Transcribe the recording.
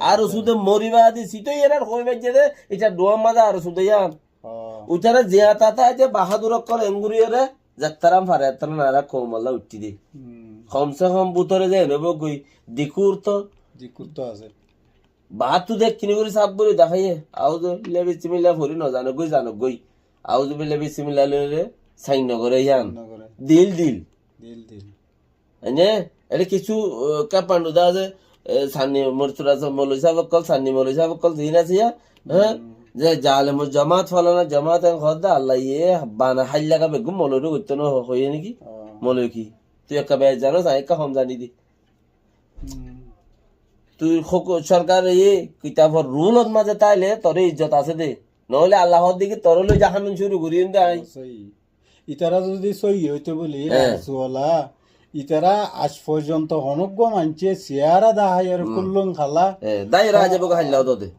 আর সুদে মরিবা দিছি তো এরার কইবে যে এটা ডোয়া মাদা আর সুদে ইয়ান উইটারে জিয়া তাতা যে বাহাদুর কর এঙ্গুরিয়রে যাত্রাম ফারে তারা নারা কোমলা উঠতি দে কমসে কম বুতরে যে নেব গই দিকুর তো আছে বাত তো দেখ কিনে করে সাপ বলে দেখাইয়ে আউজ লেবি চিমিলা ফরি ন জানো গই আউজ লেবি চিমিলা লে সাইন নগরে ইয়ান দিল দিল এনে এটা কিছু কাপান্ডু দা যে সানি মরতুরা মৌলভী সাহেব কল সানি মৌলভী সাহেব কল দিন আছে হ্যাঁ যে জালে মো জামাত ফলানা জামাত খদা আল্লাহ ইয়ে বানা হাইলা কা বেগুম মৌলভী করতে ন হয়ে নাকি মৌলভী কি তুই একটা বে জানো একা হম জানি দি তুই সরকার এই কিতাবর রুলত মাঝে তাইলে তোর ইজ্জত আছে দে নহলে আল্লাহর দিকে তোর লই জাহান্নাম শুরু করিয়ে দেয় ইতারা যদি সই হইতে বলি রাসওয়ালা ইতারা আজ পর্যন্ত অনগ্য মানছে চেয়ারা দাহাইয়ার কুল্লুং খালা দাই রাজা বকে হাইলাও তোদের